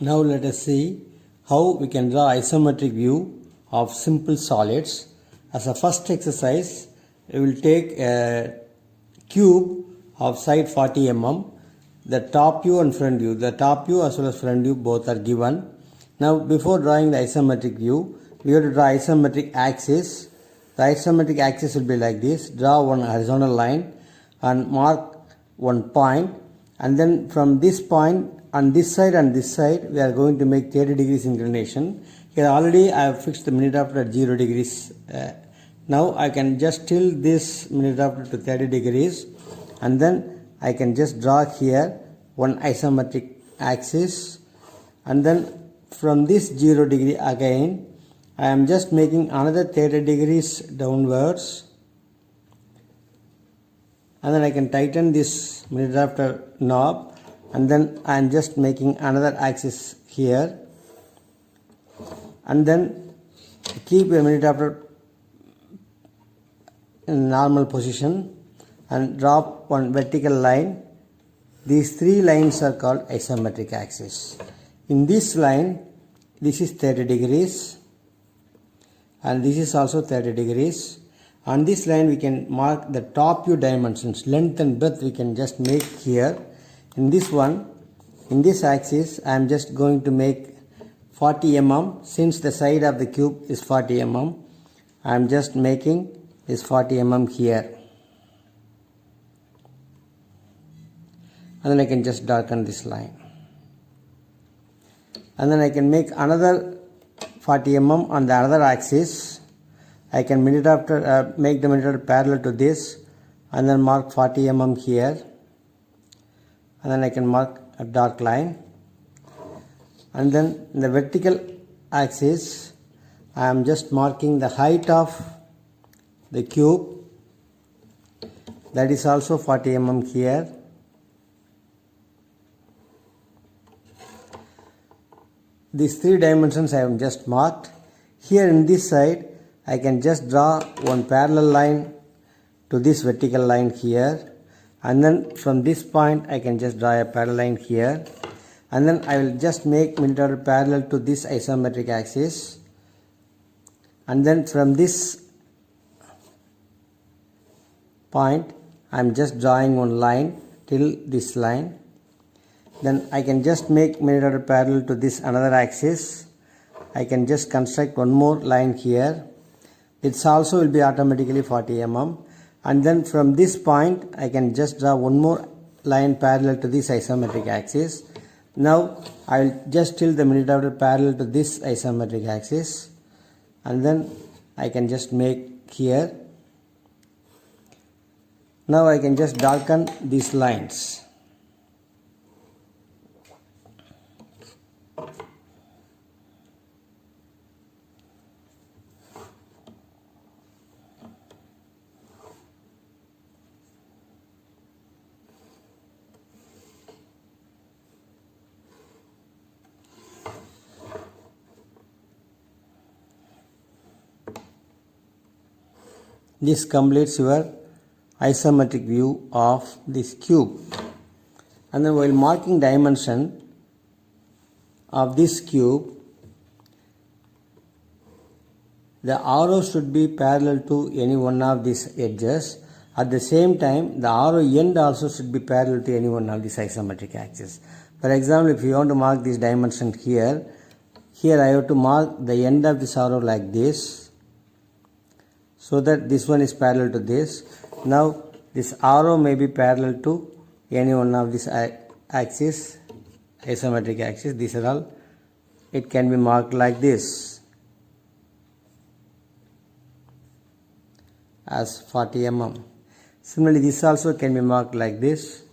Now let us see how we can draw isometric view of simple solids. As a first exercise, we will take a cube of side 40 mm. The top view and front view, the top view as well as front view both are given. Now before drawing the isometric view, we have to draw isometric axis. The isometric axis will be like this. Draw one horizontal line and mark one point, and then from this point on this side and this side we are going to make 30 degrees inclination. Here already I have fixed the minute after at 0 degrees. Now I can just tilt this minute after to 30 degrees, and then I can just draw here one isometric axis, and then from this 0 degree again I am just making another 30 degrees downwards, and then I can tighten this minute after knob, and then I am just making another axis here, and then keep a minute after in normal position and drop one vertical line. These three lines are called isometric axis. In this line, this is 30 degrees and this is also 30 degrees. On this line we can mark the top view dimensions, length and breadth we can just make here. In this one, in this axis I am just going to make 40 mm. Since the side of the cube is 40 mm, I am just making this 40 mm here. And then I can just darken this line, and then I can make another 40 mm on the other axis. I can make the minute after parallel to this, and then mark 40 mm here, and then I can mark a dark line. And then in the vertical axis I am just marking the height of the cube, that is also 40 mm here. These three dimensions I have just marked. Here in this side I can just draw one parallel line to this vertical line here, and then from this point I can just draw a parallel line here, and then I will just make minute after parallel to this isometric axis, and then from this point I am just drawing one line till this line. Then I can just make minute after parallel to this another axis. I can just construct one more line here. It's also will be automatically 40 mm. And then from this point I can just draw one more line parallel to this isometric axis. Now I will just tilt the minute after parallel to this isometric axis, and then I can just make here. Now I can just darken these lines. This completes your isometric view of this cube. And then while marking dimension of this cube, the arrow should be parallel to any one of these edges. At the same time, the arrow end also should be parallel to any one of these isometric axes. For example, if you want to mark this dimension here I have to mark the end of this arrow like this, so that this one is parallel to this. Now this arrow may be parallel to any one of these axis, isometric axis. These are all, it can be marked like this as 40 mm. Similarly, this also can be marked like this.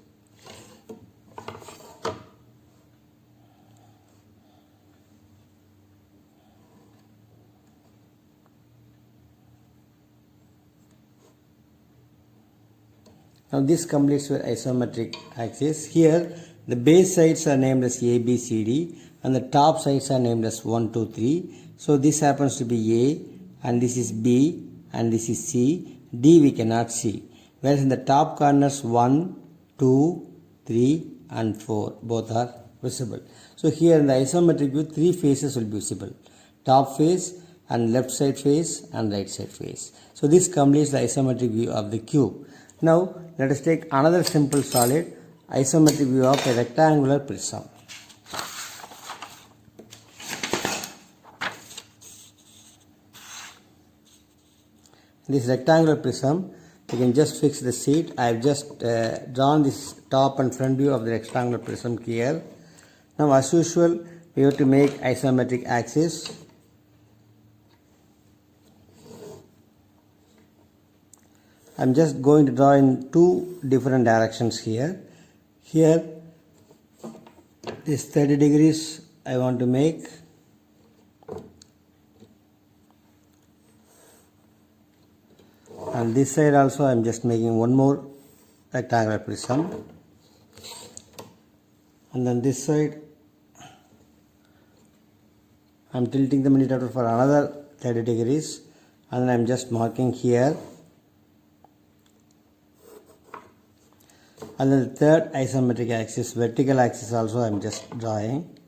Now this completes your isometric axis. Here the base sides are named as A, B, C, D, and the top sides are named as 1, 2, 3. So this happens to be A, and this is B, and this is C. D we cannot see. Whereas in the top corners 1, 2, 3 and 4 both are visible. So here in the isometric view, three faces will be visible: top face and left side face and right side face. So this completes the isometric view of the cube. Now let us take another simple solid, isometric view of a rectangular prism. This rectangular prism, you can just fix the seat. I have just drawn this top and front view of the rectangular prism here. Now as usual, we have to make isometric axis. I am just going to draw in two different directions here. Here, this 30 degrees I want to make. And this side also I am just making one more rectangular prism. And then this side I am tilting the minute for another 30 degrees, and then I am just marking here. And then the third isometric axis, vertical axis also I am just drawing.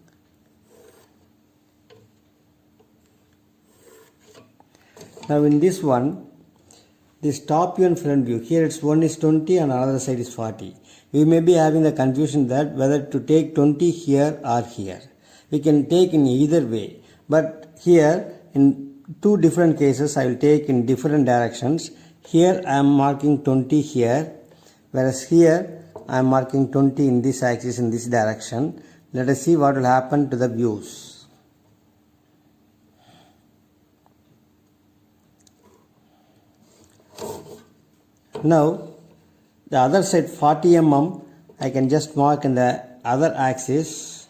Now in this one, this top view and front view, here it's one is 20 and another side is 40. We may be having the confusion that whether to take 20 here or here. We can take in either way, but here in two different cases I will take in different directions. Here I am marking 20 here, whereas here I am marking 20 in this axis in this direction. Let us see what will happen to the views. Now the other side 40 mm I can just mark in the other axis.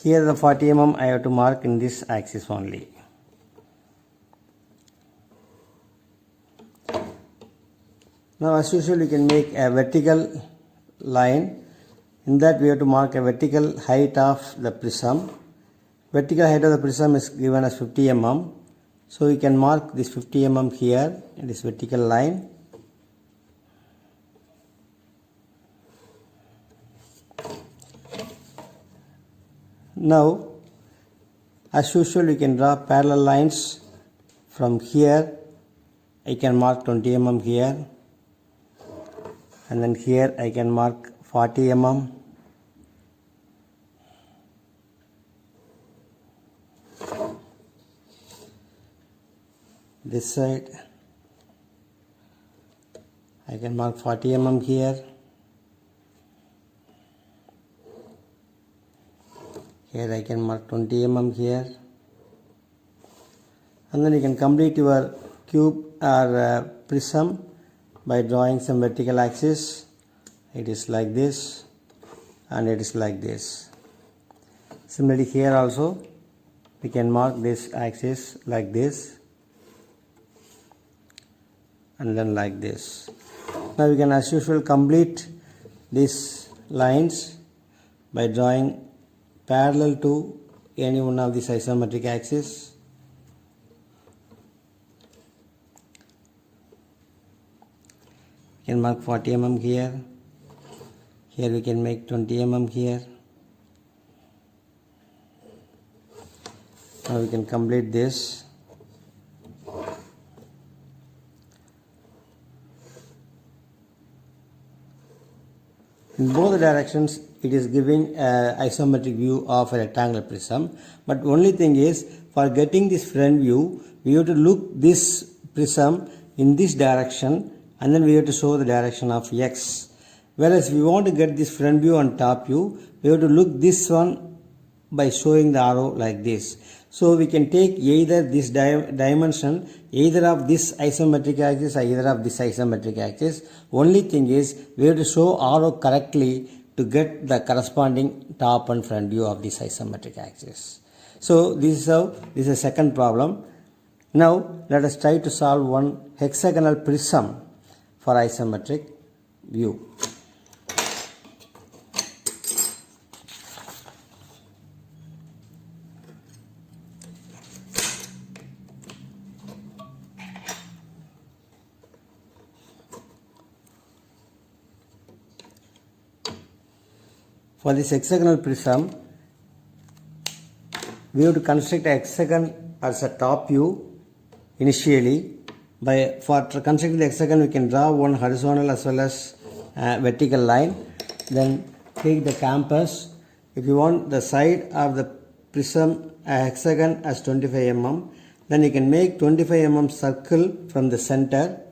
Here the 40 mm I have to mark in this axis only. Now as usual we can make a vertical line. In that we have to mark a vertical height of the prism. Vertical height of the prism is given as 50 mm. So we can mark this 50 mm here in this vertical line. Now as usual we can draw parallel lines from here. I can mark 20 mm here, and then here I can mark 40 mm. This side I can mark 40 mm here. Here I can mark 20 mm here. And then you can complete your cube or prism by drawing some vertical axis. It is like this and it is like this. Similarly here also we can mark this axis like this and then like this. Now we can as usual complete these lines by drawing parallel to any one of these isometric axes. We can mark 40 mm here. Here we can make 20 mm here. Now we can complete this. In both directions it is giving an isometric view of a rectangular prism, but only thing is, for getting this front view we have to look this prism in this direction and then we have to show the direction of X. Whereas if we want to get this front view and top view, we have to look this one by showing the arrow like this. So we can take either this dimension, either of this isometric axis or either of this isometric axis. Only thing is we have to show arrow correctly to get the corresponding top and front view of this isometric axis. So this is a second problem. Now let us try to solve one hexagonal prism for isometric view. for this hexagonal prism, we have to construct a hexagon as a top view initially. For constructing the hexagon, we can draw one horizontal as well as vertical line. Then take the compass. If you want the side of the prism a hexagon as 25 mm, then you can make 25 mm circle from the center.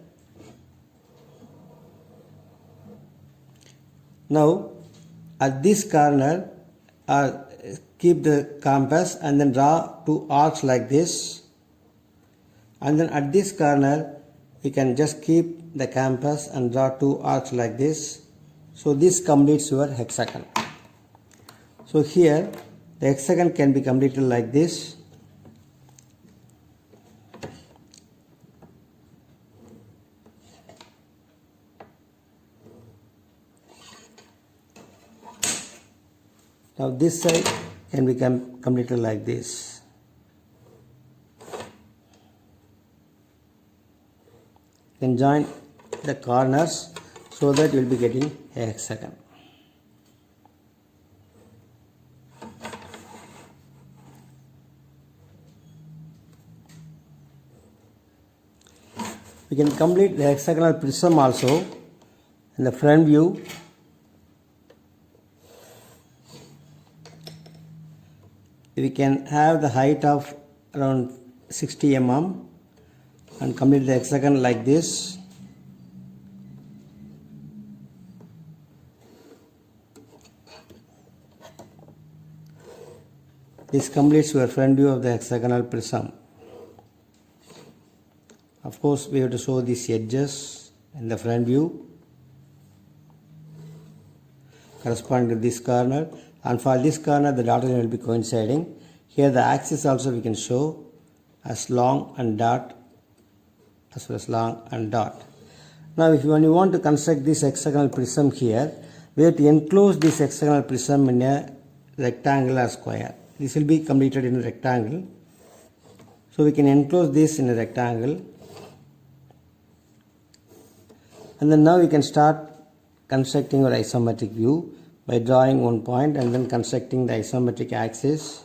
Now at this corner keep the compass and then draw two arcs like this, and then at this corner you can just keep the compass and draw two arcs like this. So this completes your hexagon. So here the hexagon can be completed like this. Now this side can become completed like this. You can join the corners so that you will be getting a hexagon. We can complete the hexagonal prism also in the front view. We can have the height of around 60 mm and complete the hexagon like this. This completes your front view of the hexagonal prism. Of course, we have to show these edges in the front view corresponding to this corner, and for this corner the dotted line will be coinciding. Here the axis also we can show as long and dot as well as long and dot. Now when you want to construct this hexagonal prism here, we have to enclose this hexagonal prism in a rectangle or square. This will be completed in a rectangle. So we can enclose this in a rectangle. And then now we can start constructing your isometric view by drawing one point and then constructing the isometric axis.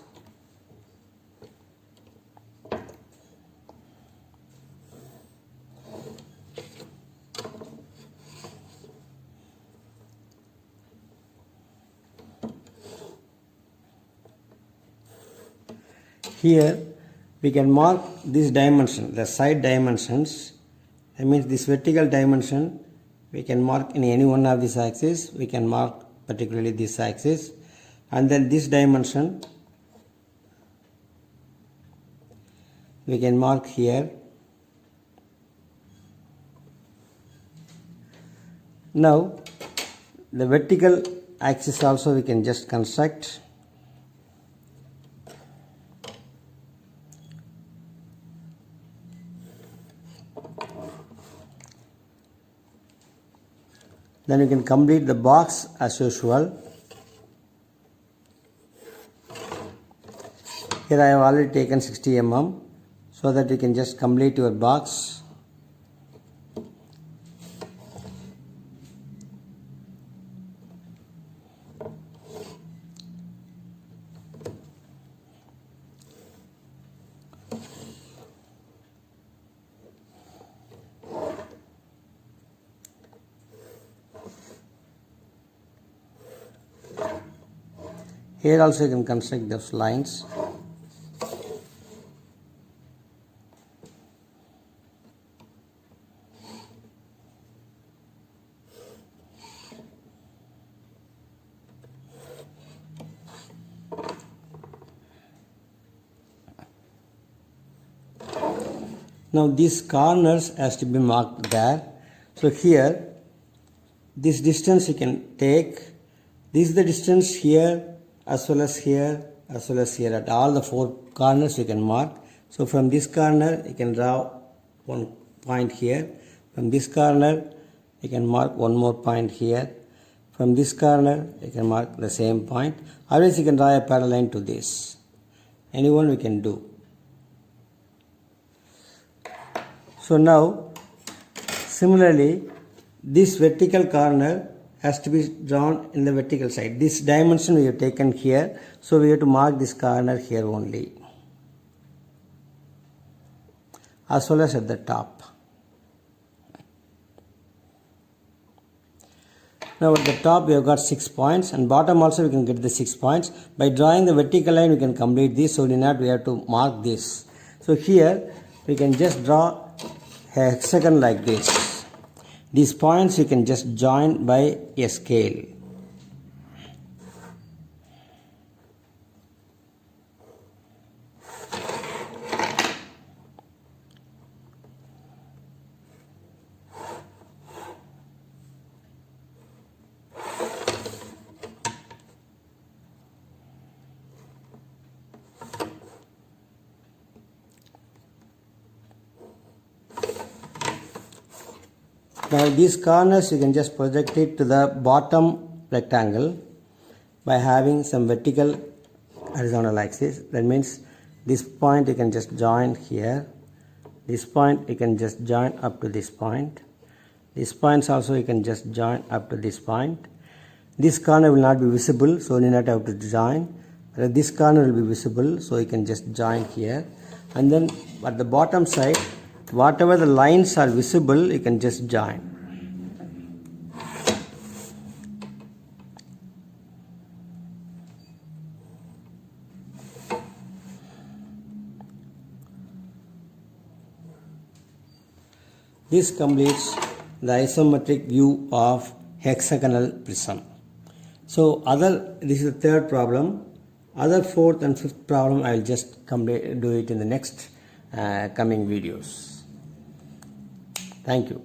Here we can mark this dimension, the side dimensions. That means this vertical dimension we can mark in any one of these axes. We can mark particularly this axis, and then this dimension we can mark here. Now the vertical axis also we can just construct. Then you can complete the box as usual. Here I have already taken 60 mm so that you can just complete your box. Here also you can construct those lines. Now these corners has to be marked there. So here this distance you can take. This is the distance here as well as here as well as here. At all the four corners you can mark. So from this corner you can draw one point here. From this corner you can mark one more point here. From this corner you can mark the same point. Otherwise you can draw a parallel line to this. Any one we can do. So now similarly this vertical corner has to be drawn in the vertical side. This dimension we have taken here, so we have to mark this corner here only, as well as at the top. Now at the top we have got 6 points, and bottom also we can get the 6 points. By drawing the vertical line we can complete this, so in that we have to mark this. So here we can just draw a hexagon like this. These points you can just join by a scale. Now these corners you can just project it to the bottom rectangle by having some vertical horizontal axis. That means this point you can just join here, this point you can just join up to this point, these points also you can just join up to this point. This corner will not be visible, so you not have to join. This corner will be visible, so you can just join here, and then at the bottom side whatever the lines are visible you can just join. This completes the isometric view of hexagonal prism. So this is the third problem. Other fourth and fifth problem I will just do it in the next coming videos. Thank you.